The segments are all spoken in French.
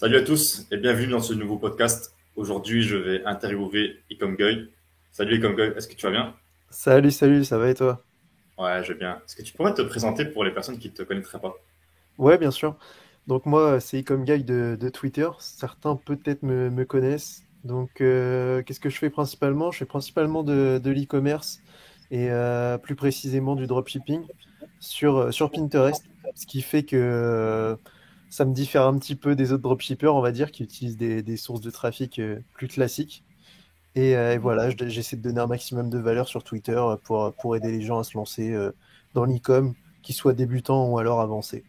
Salut à tous et bienvenue dans ce nouveau podcast. Aujourd'hui, je vais interviewer Ikom Guy. Salut Ikom Guy, est-ce que tu vas bien? Salut, salut, ça va et toi? Ouais, je vais bien. Est-ce que tu pourrais te présenter pour les personnes qui ne te connaîtraient pas? Ouais, bien sûr. Donc moi, c'est Ecom Guy de Twitter. Certains peut-être me connaissent. Donc qu'est-ce que je fais principalement? Je fais principalement de l'e-commerce et plus précisément du dropshipping sur Pinterest. Ce qui fait que ça me diffère un petit peu des autres dropshippers, on va dire, qui utilisent des sources de trafic plus classiques. Et Mhm. voilà, j'essaie de donner un maximum de valeur sur Twitter pour aider les gens à se lancer dans l'e-com, qu'ils soient débutants ou alors avancés.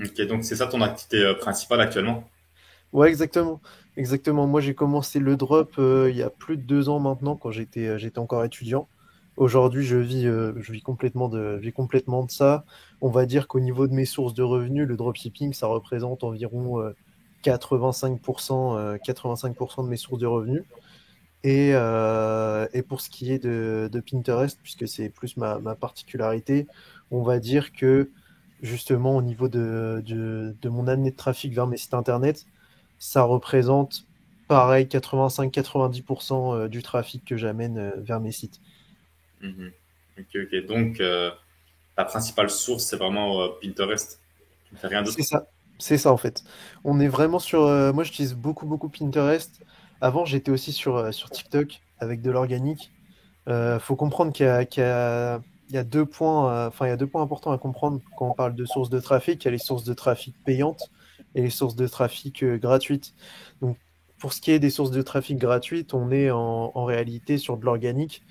Ok, donc c'est ça ton activité principale actuellement? Ouais, exactement. Exactement. Moi, j'ai commencé le drop il y a plus de 2 ans maintenant, quand j'étais encore étudiant. Aujourd'hui, je vis complètement de ça. On va dire qu'au niveau de mes sources de revenus, le dropshipping, ça représente environ 85%, 85% de mes sources de revenus. Et pour ce qui est de Pinterest, puisque c'est plus ma particularité, on va dire que justement au niveau de mon année de trafic vers mes sites internet, ça représente pareil 85-90% du trafic que j'amène vers mes sites. Mhm. Ok, ok. Donc ta principale source, c'est vraiment Pinterest. Tu ne fais rien C'est d'autre? ça, c'est ça en fait. On est vraiment sur. Moi, j'utilise beaucoup Pinterest. Avant, j'étais aussi sur TikTok avec de l'organique. Faut comprendre il y a 2 points, enfin, il y a 2 points importants à comprendre quand on parle de sources de trafic. Il y a les sources de trafic payantes et les sources de trafic gratuites. Donc, pour ce qui est des sources de trafic gratuites, on est en réalité sur de l'organique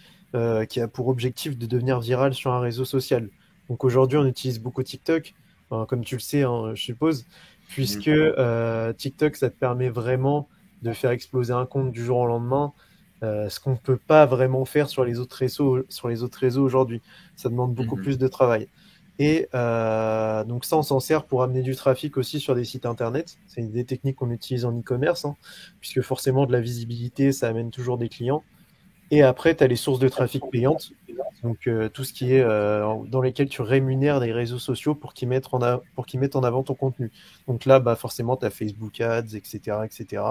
qui a pour objectif de devenir viral sur un réseau social. Donc aujourd'hui, on utilise beaucoup TikTok, comme tu le sais, hein, je suppose, puisque Mhm. TikTok, ça te permet vraiment de faire exploser un compte du jour au lendemain, ce qu'on ne peut pas vraiment faire sur les autres réseaux aujourd'hui. Ça demande beaucoup Mhm. plus de travail. Et donc ça, on s'en sert pour amener du trafic aussi sur des sites internet. C'est une des techniques qu'on utilise en e-commerce, hein, puisque forcément de la visibilité, ça amène toujours des clients. Et après, tu as les sources de trafic payantes, donc tout ce qui est dans lesquels tu rémunères des réseaux sociaux pour qu'ils mettent en avant ton contenu. Donc là, bah, forcément, tu as Facebook Ads, etc., etc.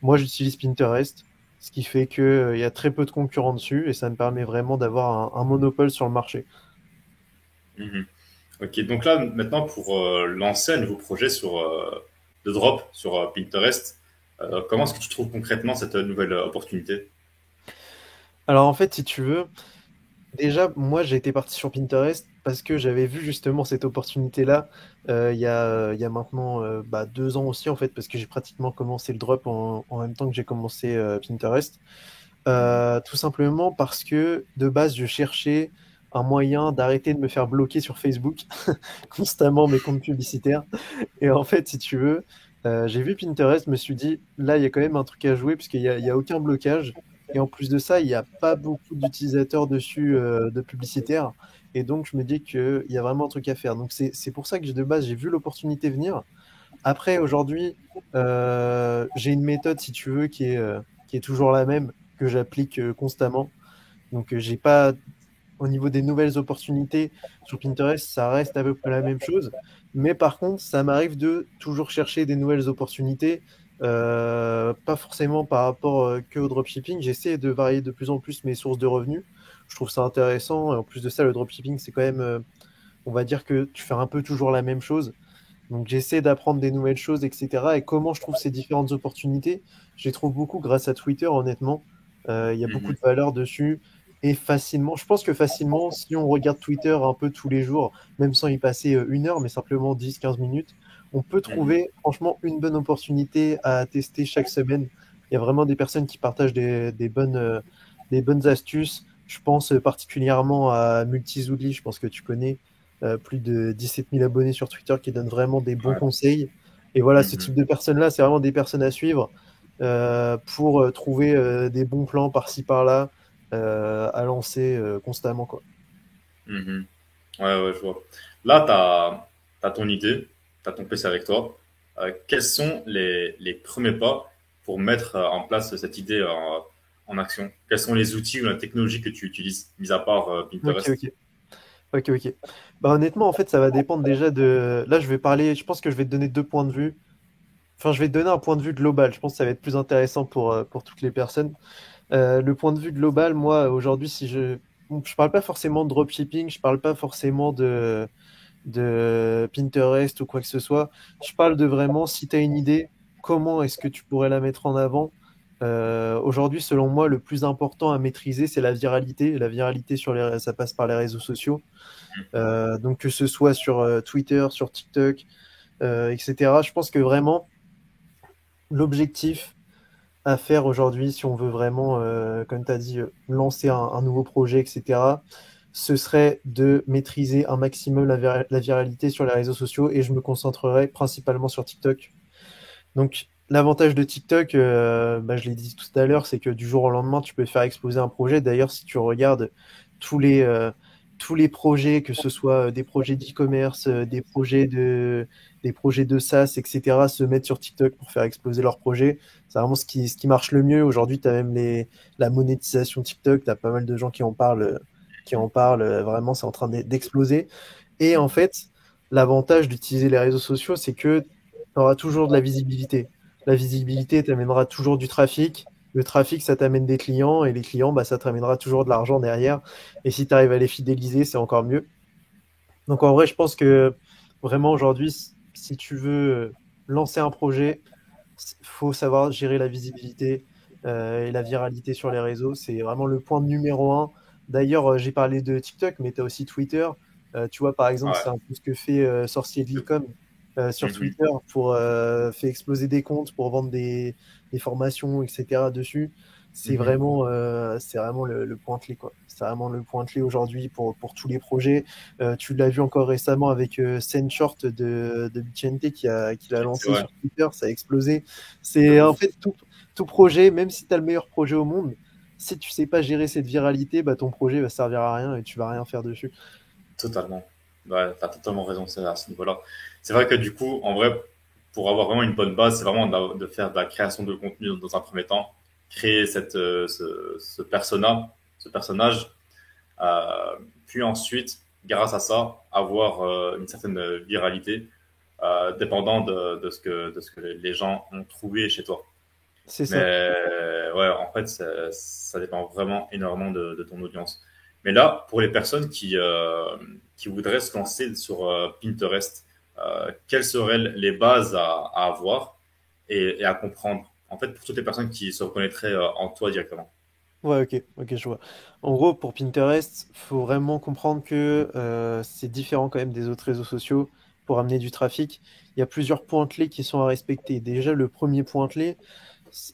Moi, j'utilise Pinterest, ce qui fait que, il y a très peu de concurrents dessus et ça me permet vraiment d'avoir un monopole sur le marché. Mhm. Ok, donc là maintenant pour lancer un nouveau projet sur de drop sur Pinterest, comment est-ce que tu trouves concrètement cette nouvelle opportunité? Alors en fait, si tu veux, déjà, moi, j'ai été parti sur Pinterest parce que j'avais vu justement cette opportunité-là il y a maintenant 2 ans aussi, en fait, parce que j'ai pratiquement commencé le drop en même temps que j'ai commencé Pinterest. Mhm. Tout simplement parce que de base, je cherchais un moyen d'arrêter de me faire bloquer sur Facebook constamment mes comptes publicitaires. Et en fait, si tu veux, j'ai vu Pinterest, me suis dit, là, il y a quand même un truc à jouer, puisqu'il y a aucun blocage. Et en plus de ça, il n'y a pas beaucoup d'utilisateurs dessus de publicitaires. Et donc, je me dis qu'il y a vraiment un truc à faire. Donc, c'est pour ça que de base, j'ai vu l'opportunité venir. Après, aujourd'hui, j'ai une méthode, si tu veux, qui est toujours la même, que j'applique constamment. Donc, j'ai pas au niveau des nouvelles opportunités sur Pinterest, ça reste à peu près la même chose. Mais par contre, ça m'arrive de toujours chercher des nouvelles opportunités, pas forcément par rapport que au dropshipping. J'essaie de varier de plus en plus mes sources de revenus. Je trouve ça intéressant. Et en plus de ça, le dropshipping, c'est quand même, on va dire que tu fais un peu toujours la même chose. Donc j'essaie d'apprendre des nouvelles choses, etc. Et comment je trouve ces différentes opportunités? Je les trouve beaucoup grâce à Twitter, honnêtement. Il y a beaucoup Mhm. de valeur dessus. Et facilement, je pense que facilement, si on regarde Twitter un peu tous les jours, même sans y passer 1 heure, mais simplement 10-15 minutes, on peut Mhm. trouver franchement une bonne opportunité à tester chaque semaine. Il y a vraiment des personnes qui partagent des bonnes astuces. Je pense particulièrement à Multizouli, je pense que tu connais plus de 17 000 abonnés sur Twitter qui donnent vraiment des bons Ouais. conseils. Et voilà, ce Mhm. type de personnes-là, c'est vraiment des personnes à suivre pour trouver des bons plans par-ci par-là à lancer constamment, quoi. Mhm. Ouais, ouais, je vois. Là, tu as ton idée, tu as ton PC avec toi. Quels sont les premiers pas pour mettre en place cette idée en action? Quels sont les outils ou la technologie que tu utilises, mis à part Ok, Pinterest? ok. Ok, ok. Bah, honnêtement, en fait, ça va dépendre déjà de. Là, je vais parler. Je pense que je vais te donner 2 points de vue. Enfin, je vais te donner un point de vue global. Je pense que ça va être plus intéressant pour toutes les personnes. Le point de vue global, moi, aujourd'hui, si je... bon, je parle pas forcément de dropshipping, je parle pas forcément de Pinterest ou quoi que ce soit. Je parle de vraiment, si tu as une idée, comment est-ce que tu pourrais la mettre en avant? Aujourd'hui, selon moi, le plus important à maîtriser, c'est la viralité. La viralité ça passe par les réseaux sociaux. Donc que ce soit sur Twitter, sur TikTok, etc. Je pense que vraiment, l'objectif à faire aujourd'hui, si on veut vraiment, comme tu as dit, lancer un nouveau projet, etc., ce serait de maîtriser un maximum la viralité sur les réseaux sociaux et je me concentrerai principalement sur TikTok. Donc, l'avantage de TikTok, bah, je l'ai dit tout à l'heure, c'est que du jour au lendemain, tu peux faire exploser un projet. D'ailleurs, si tu regardes tous les, euh, tous les projets, que ce soit des projets d'e-commerce, des projets de SaaS, etc., se mettre sur TikTok pour faire exploser leurs projets. C'est vraiment ce qui marche le mieux. Aujourd'hui, tu as même la monétisation TikTok, tu as pas mal de gens qui en parlent. Vraiment, c'est en train d'exploser. Et en fait, l'avantage d'utiliser les réseaux sociaux, c'est que tu auras toujours de la visibilité. La visibilité t'amènera toujours du trafic. Le trafic, ça t'amène des clients et les clients, bah, ça t'amènera toujours de l'argent derrière. Et si tu arrives à les fidéliser, c'est encore mieux. Donc en vrai, je pense que vraiment aujourd'hui, si tu veux lancer un projet, il faut savoir gérer la visibilité et la viralité sur les réseaux. C'est vraiment le point numéro un. D'ailleurs, j'ai parlé de TikTok, mais tu as aussi Twitter. Tu vois, par exemple, c'est Ouais. un peu ce que fait Sorcier de l'e-com sur Mhm. Twitter pour faire exploser des comptes, pour vendre des formations, etc. dessus. Mhm. C'est vraiment le point clé, quoi. C'est vraiment le point clé aujourd'hui pour tous les projets. Tu l'as vu encore récemment avec Sendshort de Vicente qui l'a C'est lancé vrai, sur Twitter, ça a explosé. de C'est en ouf. fait tout projet, même si tu as le meilleur projet au monde, si tu sais pas gérer cette viralité, bah, ton projet va servir à rien et tu vas rien faire dessus. Totalement. Ouais, t'as totalement raison c'est à ce niveau-là. C'est vrai que du coup, en vrai, pour avoir vraiment une bonne base, c'est vraiment de faire de la création de contenu dans un premier temps, créer ce persona, ce personnage, puis ensuite, grâce à ça, avoir une certaine viralité, dépendant de de ce que les gens ont trouvé chez toi. C'est Mais ça. ouais, en fait, ça dépend vraiment énormément de ton audience. Mais là, pour les personnes qui voudraient se lancer sur Pinterest, quelles seraient les bases à avoir et à comprendre? En fait, pour toutes les personnes qui se reconnaîtraient en toi directement. Ouais, ok, je vois. En gros, pour Pinterest, faut vraiment comprendre que c'est différent quand même des autres réseaux sociaux pour amener du trafic. Il y a plusieurs points clés qui sont à respecter. Déjà, le premier point clé,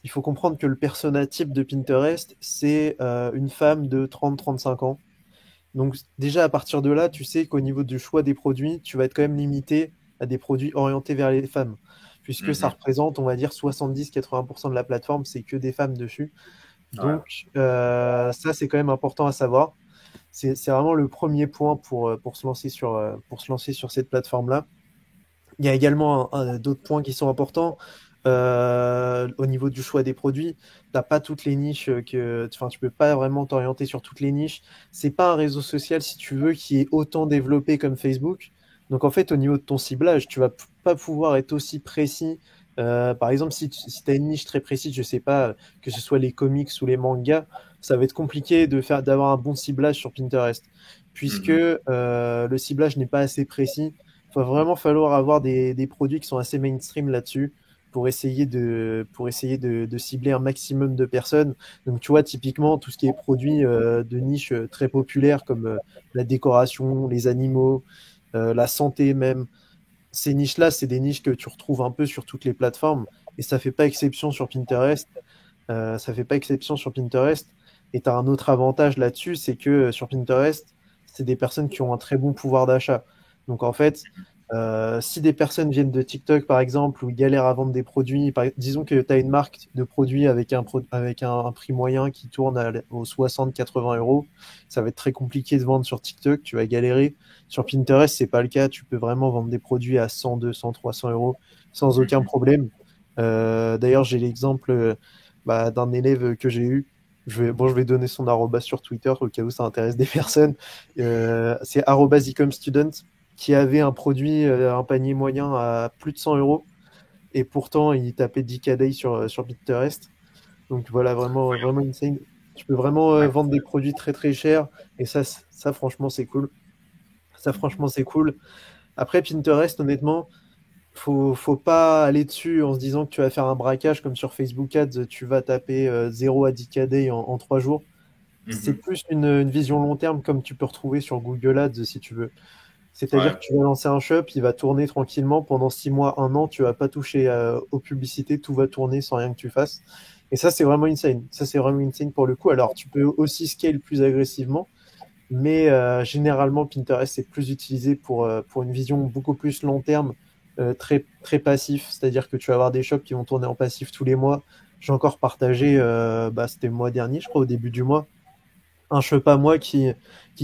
il faut comprendre que le persona type de Pinterest, c'est une femme de 30-35 ans. Donc déjà, à partir de là, tu sais qu'au niveau du choix des produits, tu vas être quand même limité à des produits orientés vers les femmes, puisque ça Mhm. représente, on va dire, 70-80% de la plateforme, c'est que des femmes dessus. Ouais. Donc ça, c'est quand même important à savoir. C'est vraiment le premier point pour se lancer sur cette plateforme-là. Il y a également d'autres points qui sont importants au niveau du choix des produits. T'as pas toutes les niches enfin, tu peux pas vraiment t'orienter sur toutes les niches. C'est pas un réseau social, si tu veux, qui est autant développé comme Facebook. Donc en fait, au niveau de ton ciblage, tu vas pas pouvoir être aussi précis. Par exemple, si tu as une niche très précise, je sais pas, que ce soit les comics ou les mangas, ça va être compliqué d'avoir un bon ciblage sur Pinterest, puisque Mhm. le ciblage n'est pas assez précis. Il va vraiment falloir avoir des produits qui sont assez mainstream là-dessus pour essayer de cibler un maximum de personnes. Donc, tu vois, typiquement, tout ce qui est produits de niche très populaires comme la décoration, les animaux, la santé même, ces niches-là, c'est des niches que tu retrouves un peu sur toutes les plateformes et ça fait pas exception sur Pinterest. Ça fait pas exception sur Pinterest. Et tu as un autre avantage là-dessus, c'est que sur Pinterest, c'est des personnes qui ont un très bon pouvoir d'achat. Donc en fait, si des personnes viennent de TikTok par exemple, ou ils galèrent à vendre des produits, disons que tu as une marque de produits avec un prix moyen qui tourne aux 60-80 euros, ça va être très compliqué de vendre sur TikTok, tu vas galérer. Sur Pinterest, c'est pas le cas, tu peux vraiment vendre des produits à 100, 200, 300 euros sans aucun Mhm. problème. D'ailleurs, j'ai l'exemple bah, d'un élève que j'ai eu. Je vais donner son arrobas sur Twitter au cas où ça intéresse des personnes. C'est @ecomstudent qui avait un produit, un panier moyen à plus de 100 euros. et pourtant il tapait 10K day sur Pinterest. Donc voilà, vraiment, vraiment insane. Tu peux vraiment Ouais. vendre des produits très très chers, et ça franchement, c'est cool. Ça, franchement, c'est cool. Après, Pinterest, honnêtement, faut pas aller dessus en se disant que tu vas faire un braquage comme sur Facebook Ads, tu vas taper 0 à 10K day en 3 jours. C'est Mhm. plus une vision long terme comme tu peux retrouver sur Google Ads si tu veux. C'est-à-dire Ouais. que tu vas lancer un shop, il va tourner tranquillement pendant 6 mois, un an, tu vas pas toucher aux publicités, tout va tourner sans rien que tu fasses. Et ça, c'est vraiment insane. Ça, c'est vraiment insane pour le coup. Alors, tu peux aussi scale plus agressivement, mais généralement, Pinterest est plus utilisé pour une vision beaucoup plus long terme, très, très passif. C'est-à-dire que tu vas avoir des shops qui vont tourner en passif tous les mois. J'ai encore partagé, c'était le mois dernier, je crois, au début du mois, un shop à moi qui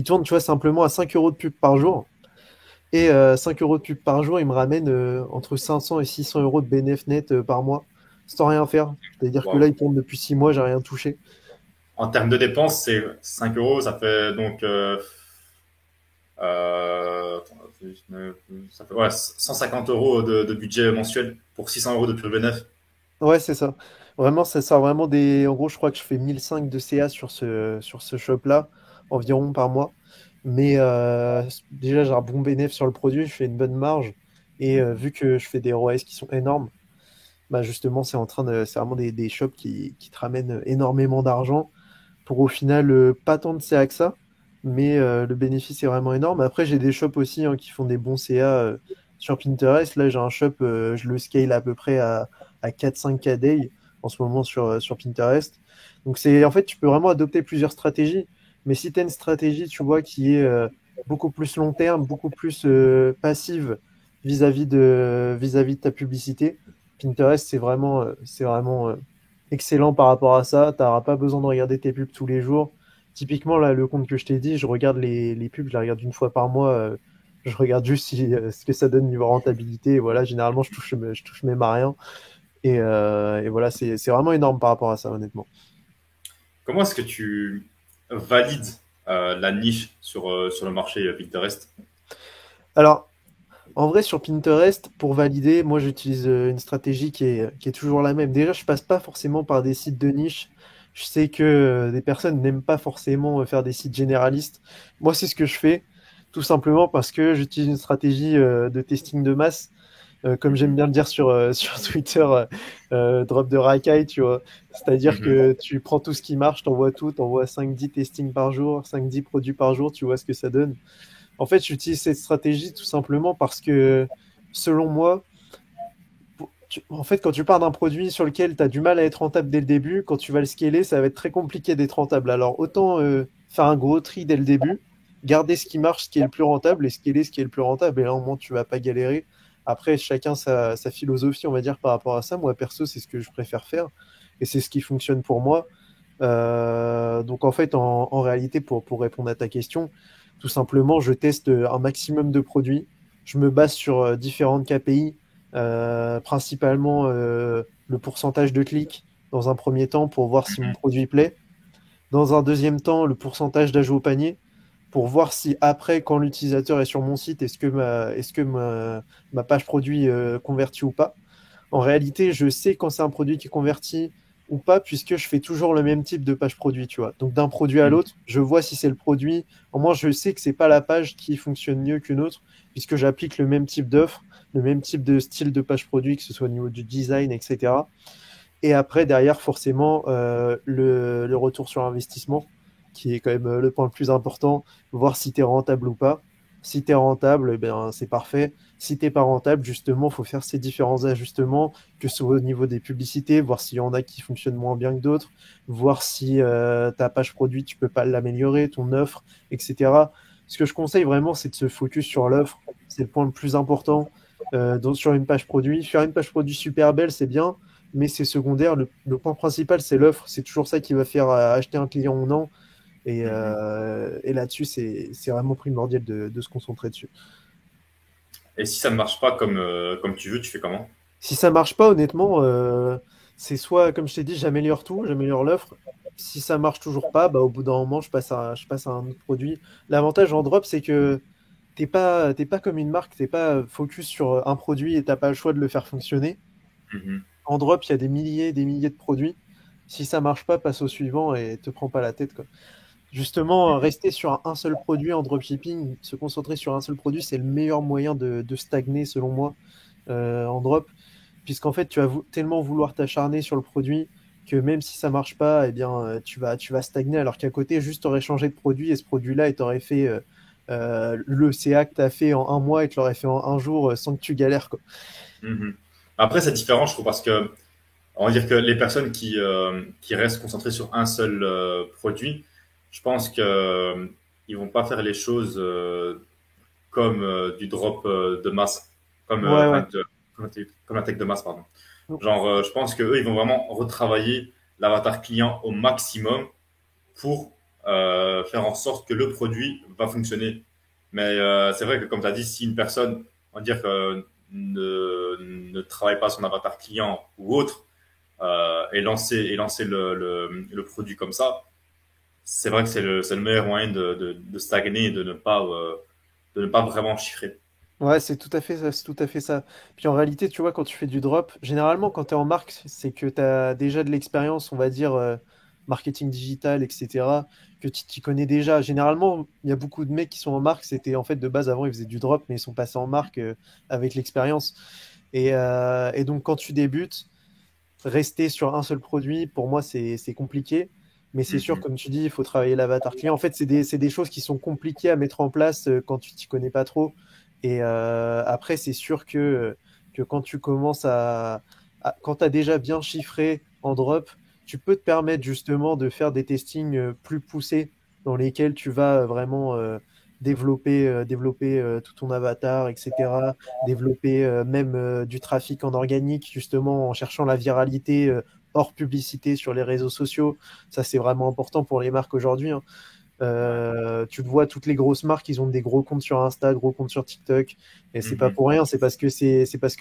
tourne, tu vois, simplement à 5 euros de pub par jour. Et 5 euros de pub par jour, il me ramène entre 500 et 600 euros de bénéf net par mois, sans rien faire. C'est-à-dire que là, Waouh. il tourne depuis 6 mois, j'ai rien touché. En termes de dépenses, c'est 5 euros, ça fait donc attends, ça fait ouais, 150 euros de budget mensuel pour 600 euros de pur bénéf. Ouais, c'est ça. Vraiment, ça sert vraiment des. En gros, je crois que je fais 1005 de CA sur ce shop-là, environ par mois. Mais déjà, j'ai un bon bénéfice sur le produit, je fais une bonne marge. Et vu que je fais des ROAS qui sont énormes, bah justement, c'est vraiment des shops qui te ramènent énormément d'argent pour au final pas tant de CA que ça, mais le bénéfice est vraiment énorme. Après, j'ai des shops aussi hein, qui font des bons CA sur Pinterest. Là, j'ai un shop, je le scale à peu près à 4-5K day en ce moment sur Pinterest. Donc, en fait, tu peux vraiment adopter plusieurs stratégies, mais si tu as une stratégie, tu vois, qui est beaucoup plus long terme, beaucoup plus passive vis-à-vis de ta publicité, Pinterest, c'est vraiment excellent par rapport à ça. Tu n'auras pas besoin de regarder tes pubs tous les jours. Typiquement, là, le compte que je t'ai dit, je regarde les pubs, je les regarde une fois par mois. Je regarde juste ce que ça donne niveau rentabilité. Et voilà, généralement, je touche même à rien. Et voilà, c'est vraiment énorme par rapport à ça, honnêtement. Comment est-ce que tu valides la niche sur le marché Pinterest? Alors, en vrai, sur Pinterest, pour valider, moi, j'utilise une stratégie qui est toujours la même. Déjà, je passe pas forcément par des sites de niche. Je sais que des personnes n'aiment pas forcément faire des sites généralistes. Moi, c'est ce que je fais, tout simplement parce que j'utilise une stratégie de testing de masse. Comme j'aime bien le dire sur Twitter, drop de racaille, tu vois. C'est-à-dire Mhm. que tu prends tout ce qui marche, t'envoies tout, t'envoies 5-10 testings par jour, 5-10 produits par jour, tu vois ce que ça donne. En fait, j'utilise cette stratégie tout simplement parce que, selon moi, en fait, quand tu pars d'un produit sur lequel tu as du mal à être rentable dès le début, quand tu vas le scaler, ça va être très compliqué d'être rentable. Alors, autant faire un gros tri dès le début, garder ce qui marche, ce qui est le plus rentable, et scaler ce qui est le plus rentable. Et là, au moins, tu vas pas galérer. Après, chacun sa philosophie, on va dire, par rapport à ça. Moi, perso, c'est ce que je préfère faire. Et c'est ce qui fonctionne pour moi. Donc en fait, en réalité, pour répondre à ta question, tout simplement, je teste un maximum de produits. Je me base sur différentes KPI, principalement le pourcentage de clics dans un premier temps pour voir si mon produit plaît. Dans un deuxième temps, le pourcentage d'ajouts au panier pour voir si après, quand l'utilisateur est sur mon site, est-ce que ma page produit convertit ou pas. En réalité, je sais quand c'est un produit qui convertit ou pas, puisque je fais toujours le même type de page produit, tu vois. Donc d'un produit à Mhm. l'autre, je vois si c'est le produit. Au moins, je sais que c'est pas la page qui fonctionne mieux qu'une autre, puisque j'applique le même type d'offre, le même type de style de page produit, que ce soit au niveau du design, etc. Et après, derrière, forcément, le retour sur investissement, qui est quand même le point le plus important, voir si tu es rentable ou pas. Si tu es rentable, eh ben, c'est parfait. Si t'es pas rentable, justement, il faut faire ces différents ajustements, que ce soit au niveau des publicités, voir s'il y en a qui fonctionnent moins bien que d'autres, voir si ta page produit, tu peux pas l'améliorer, ton offre, etc. Ce que je conseille vraiment, c'est de se focus sur l'offre. C'est le point le plus important sur une page produit. Faire une page produit super belle, c'est bien, mais c'est secondaire. Le point principal, c'est l'offre. C'est toujours ça qui va faire acheter un client ou non. Mhm. Et là-dessus, c'est vraiment primordial de se concentrer dessus. Et si ça ne marche pas comme tu veux, tu fais comment? Si ça marche pas, honnêtement, c'est soit, comme je t'ai dit, j'améliore tout, j'améliore l'offre. Si ça marche toujours pas, bah, au bout d'un moment, je passe à un autre produit. L'avantage en drop, c'est que t'es pas comme une marque, t'es pas focus sur un produit et t'as pas le choix de le faire fonctionner. Mhm. En drop, il y a des milliers de produits. Si ça marche pas, passe au suivant et te prends pas la tête, quoi. Justement, rester sur un seul produit en dropshipping, se concentrer sur un seul produit, c'est le meilleur moyen de stagner, selon moi, en drop, puisqu'en fait, tu vas tellement vouloir t'acharner sur le produit que même si ça marche pas, eh bien, tu vas stagner, alors qu'à côté, juste t'aurais changé de produit et ce produit-là, et t'aurais fait le CA que t'as fait en un mois et tu l'aurais fait en un jour sans que tu galères, quoi. Mhm. Après, c'est différent, je trouve, parce que on va dire que les personnes qui restent concentrées sur un seul produit, je pense que ils vont pas faire les choses comme du drop de masse, comme, Ouais, enfin, ouais. comme la tech de masse, pardon. Genre, je pense qu'eux, ils vont vraiment retravailler l'avatar client au maximum pour faire en sorte que le produit va fonctionner. Mais c'est vrai que, comme tu as dit, si une personne, on va dire, ne travaille pas son avatar client ou autre, et lancer le produit comme ça, c'est vrai que c'est le meilleur moyen de stagner et de ne pas vraiment chiffrer. Ouais, c'est tout à fait ça, c'est tout à fait ça. Puis en réalité, tu vois, quand tu fais du drop, généralement, quand tu es en marque, c'est que tu as déjà de l'expérience, on va dire, marketing digital, etc., que tu t'y connais déjà. Généralement, il y a beaucoup de mecs qui sont en marque, c'était en fait de base, avant, ils faisaient du drop, mais ils sont passés en marque avec l'expérience. Et donc, quand tu débutes, rester sur un seul produit, pour moi, c'est compliqué. Mais c'est sûr, Mhm. comme tu dis, il faut travailler l'avatar client. En fait, c'est des choses qui sont compliquées à mettre en place quand tu t'y connais pas trop. Et après, c'est sûr que quand tu commences quand tu as déjà bien chiffré en drop, tu peux te permettre justement de faire des testings plus poussés dans lesquels tu vas vraiment développer tout ton avatar, etc. Développer même du trafic en organique, justement en cherchant la viralité hors publicité sur les réseaux sociaux. Ça, c'est vraiment important pour les marques aujourd'hui, hein. Ouais. Tu le vois, toutes les grosses marques, ils ont des gros comptes sur Insta, gros comptes sur TikTok, et c'est pas Mhm. pour rien, c'est parce que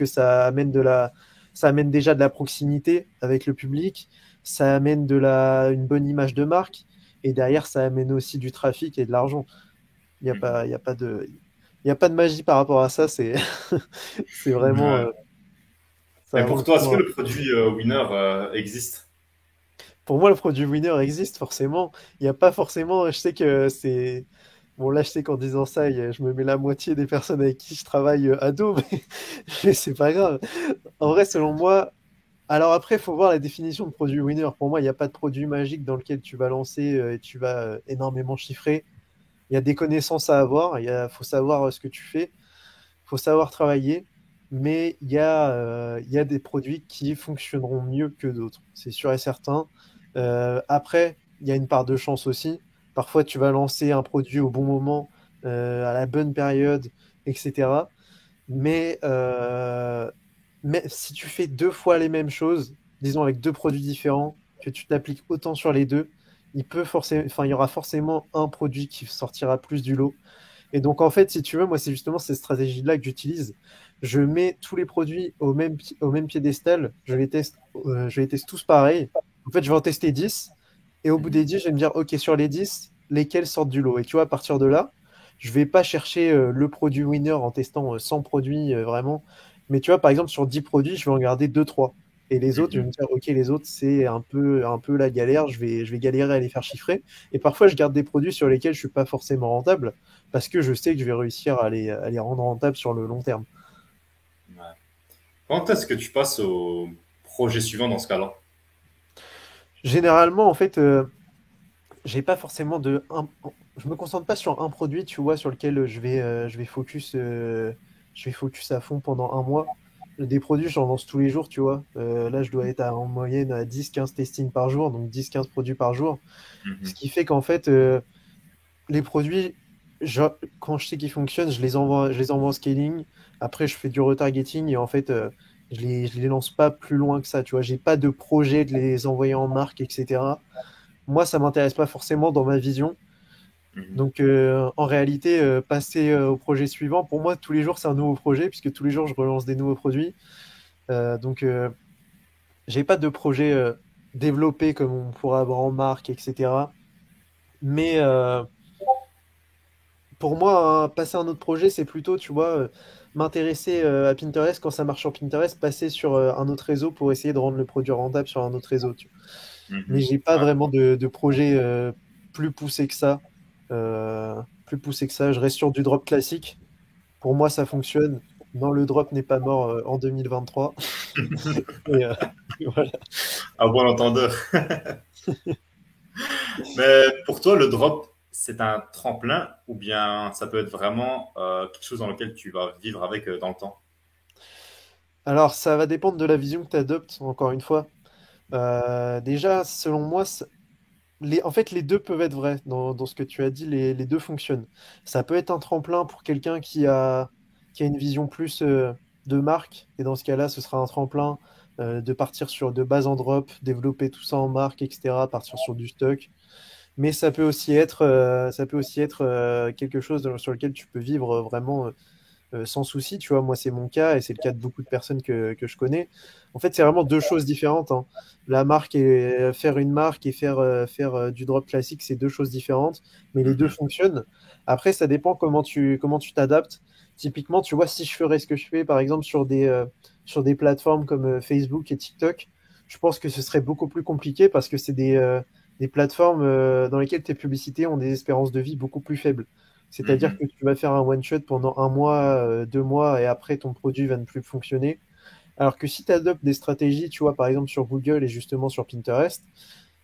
ça amène déjà de la proximité avec le public, ça amène une bonne image de marque, et derrière, ça amène aussi du trafic et de l'argent. Mhm. Il y a pas de magie par rapport à ça, c'est, c'est vraiment, Ouais. ça Mais a vraiment pour toi, est-ce que besoin. le produit winner existe? Pour moi, le produit winner existe forcément. Il n'y a pas forcément. Je sais que c'est. Bon, là, je sais qu'en disant ça, je me mets la moitié des personnes avec qui je travaille à dos, mais c'est pas grave. En vrai, selon moi. Alors après, il faut voir la définition de produit winner. Pour moi, il n'y a pas de produit magique dans lequel tu vas lancer et tu vas énormément chiffrer. Il y a des connaissances à avoir. Faut savoir ce que tu fais. Faut savoir travailler. Mais il y a des produits qui fonctionneront mieux que d'autres. C'est sûr et certain. Après, il y a une part de chance aussi. Parfois, tu vas lancer un produit au bon moment, à la bonne période, etc. Mais, euh, mais si tu fais deux fois les mêmes choses, disons avec deux produits différents, que tu t'appliques autant sur les deux, il y aura forcément un produit qui sortira plus du lot. Et donc, en fait, si tu veux, moi, c'est justement cette stratégie-là que j'utilise. Je mets tous les produits au même piédestal, je les teste tous pareil. En fait, je vais en tester 10, et au bout des Mhm. 10, je vais me dire, OK, sur les 10, lesquels sortent du lot? Et tu vois, à partir de là, je vais pas chercher le produit winner en testant 100 produits vraiment. Mais tu vois, par exemple, sur 10 produits, je vais en garder deux trois. Et les autres, je vais me Mhm. dire, OK, les autres, c'est un peu la galère, je vais galérer à les faire chiffrer. Et parfois, je garde des produits sur lesquels je suis pas forcément rentable parce que je sais que je vais réussir à les rendre rentables sur le long terme. Ouais. Quand est-ce que tu passes au projet suivant dans ce cas-là? Généralement, en fait, j'ai pas forcément je me concentre pas sur un produit, tu vois, sur lequel je vais focus à fond pendant un mois. Des produits, j'en lance tous les jours, tu vois. Là, je dois être en moyenne à 10-15 testings par jour, donc 10-15 produits par jour. Ce Mhm. qui fait qu'en fait, les produits, je- quand je sais qu'ils fonctionnent, je les envoie en scaling. Après, je fais du retargeting et en fait, je les lance pas plus loin que ça. Tu vois, j'ai pas de projet de les envoyer en marque, etc. Moi, ça m'intéresse pas forcément dans ma vision. Mhm. Donc, en réalité, passer au projet suivant, pour moi, tous les jours, c'est un nouveau projet puisque tous les jours, je relance des nouveaux produits. Donc, j'ai pas de projet développé comme on pourrait avoir en marque, etc. Mais pour moi, passer à un autre projet, c'est plutôt, tu vois, m'intéresser à Pinterest quand ça marche sur Pinterest, passer sur un autre réseau pour essayer de rendre le produit rentable sur un autre réseau. Tu vois. Mais Mhm. j'ai pas Ouais. vraiment de projet plus poussé que ça. Plus poussé que ça. Je reste sur du drop classique. Pour moi, ça fonctionne. Non, le drop n'est pas mort en 2023. Et, et voilà. À bon entendeur. Mais pour toi, le drop, c'est un tremplin ou bien ça peut être vraiment quelque chose dans lequel tu vas vivre avec dans le temps? Alors, ça va dépendre de la vision que tu adoptes, encore une fois. Déjà, selon moi, en fait, les deux peuvent être vrais. Dans ce que tu as dit, les deux fonctionnent. Ça peut être un tremplin pour quelqu'un qui a une vision plus de marque. Et dans ce cas-là, ce sera un tremplin de partir sur de base en drop, développer tout ça en marque, etc., partir sur du stock. Mais ça peut aussi être quelque chose sur lequel tu peux vivre vraiment sans souci. Tu vois, moi, c'est mon cas et c'est le cas de beaucoup de personnes que je connais. En fait, c'est vraiment deux choses différentes, hein. La marque et faire une marque et faire du drop classique, c'est deux choses différentes, mais les deux Mhm. fonctionnent. Après, ça dépend comment tu t'adaptes. Typiquement, tu vois, si je ferais ce que je fais, par exemple, sur des plateformes comme Facebook et TikTok, je pense que ce serait beaucoup plus compliqué parce que c'est des plateformes dans lesquelles tes publicités ont des espérances de vie beaucoup plus faibles. C'est-à-dire Mhm. que tu vas faire un one-shot pendant un mois, 2 mois, et après ton produit va ne plus fonctionner. Alors que si tu adoptes des stratégies, tu vois, par exemple sur Google et justement sur Pinterest,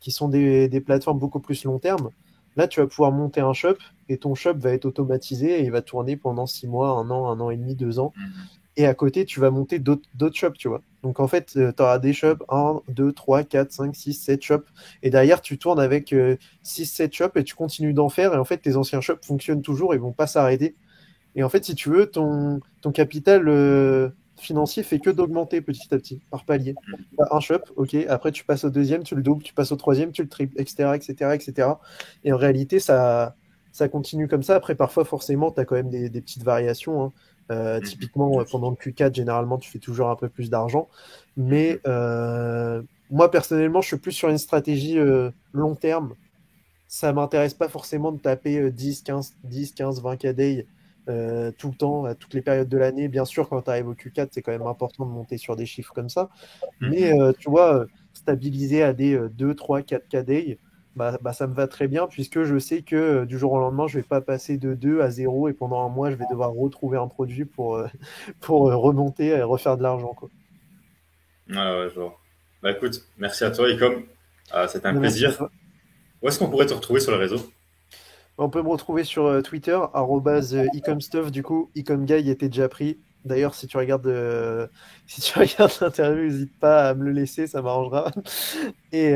qui sont des plateformes beaucoup plus long terme, là, tu vas pouvoir monter un shop et ton shop va être automatisé et il va tourner pendant 6 mois, un an et demi, 2 ans. Mhm. Et à côté, tu vas monter d'autres shops, tu vois. Donc en fait, tu auras des shops, un 2 3 4 5 6 7 shops. Et derrière, tu tournes avec 6 7 shops et tu continues d'en faire. Et en fait, tes anciens shops fonctionnent toujours et vont pas s'arrêter. Et en fait, si tu veux, ton capital financier fait que d'augmenter petit à petit, par palier. T'as un shop, ok, après tu passes au deuxième, tu le doubles, tu passes au troisième, tu le triples, etc., etc., etc. Et en réalité, ça continue comme ça. Après, parfois, forcément, tu as quand même des petites variations, hein. Mhm. Typiquement, pendant Logique. le Q4, généralement, tu fais toujours un peu plus d'argent. Mais Mhm. moi, personnellement, je suis plus sur une stratégie long terme. Ça m'intéresse pas forcément de taper 10, 15, 20 KD tout le temps, à toutes les périodes de l'année. Bien sûr, quand tu arrives au Q4, c'est quand même important de monter sur des chiffres comme ça. Mais Mhm. tu vois, stabiliser à des 2, 3, 4 KD, ça me va très bien puisque je sais que du jour au lendemain, je vais pas passer de 2 à 0 et pendant un mois, je vais devoir retrouver un produit pour remonter et refaire de l'argent, quoi. Ouais, ouais, je vois. Bah écoute, merci à toi, Icom. C'était un Merci à plaisir. toi. Où est-ce qu'on pourrait te retrouver sur les réseaux? On peut me retrouver sur Twitter, @ecomstuff. Du coup, ecomguy était déjà pris. D'ailleurs, si tu regardes, si tu regardes l'interview, n'hésite pas à me le laisser, ça m'arrangera. Et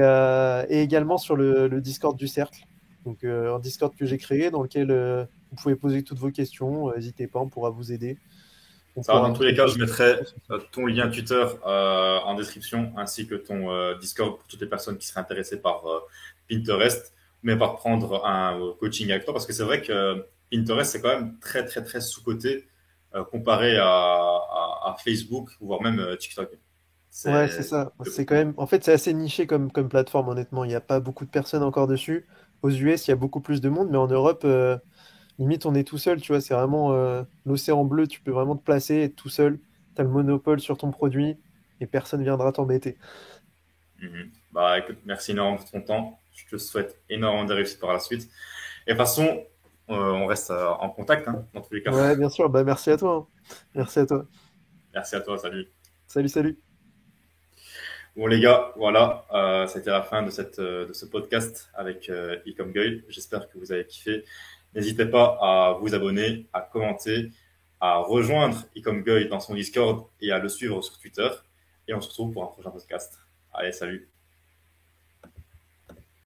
également sur le Discord du Cercle. Donc, un Discord que j'ai créé dans lequel vous pouvez poser toutes vos questions. N'hésitez pas, on pourra vous aider. On Ça va, pourra dans un tous petit les cas, peu. je mettrai ton lien Twitter en description, ainsi que ton Discord pour toutes les personnes qui seraient intéressées par Pinterest, mais par prendre un coaching avec toi, parce que c'est vrai que Pinterest, c'est quand même très, très, très sous-coté comparé à Facebook, voire même TikTok. Ouais, c'est C'est ça. c'est C'est quand beaucoup. même. En fait, c'est assez niché comme plateforme, honnêtement. Il n'y a pas beaucoup de personnes encore dessus. Aux US, il y a beaucoup plus de monde, mais en Europe, limite, on est tout seul, tu vois, c'est vraiment l'océan bleu, tu peux vraiment te placer, être tout seul, tu as le monopole sur ton produit et personne viendra t'embêter. Mhm. Bah écoute, merci énormément pour ton temps. Je te souhaite énormément de réussite par la suite. Et de toute façon, on reste en contact, hein, dans tous les cas. Ouais, bien sûr, bah merci à toi, hein. Merci à toi. Merci à toi, salut. Salut, salut. Bon les gars, voilà, c'était la fin de de ce podcast avec Ecom Guy. J'espère que vous avez kiffé. N'hésitez pas à vous abonner, à commenter, à rejoindre Ecom Guy dans son Discord et à le suivre sur Twitter. Et on se retrouve pour un prochain podcast. Allez, salut.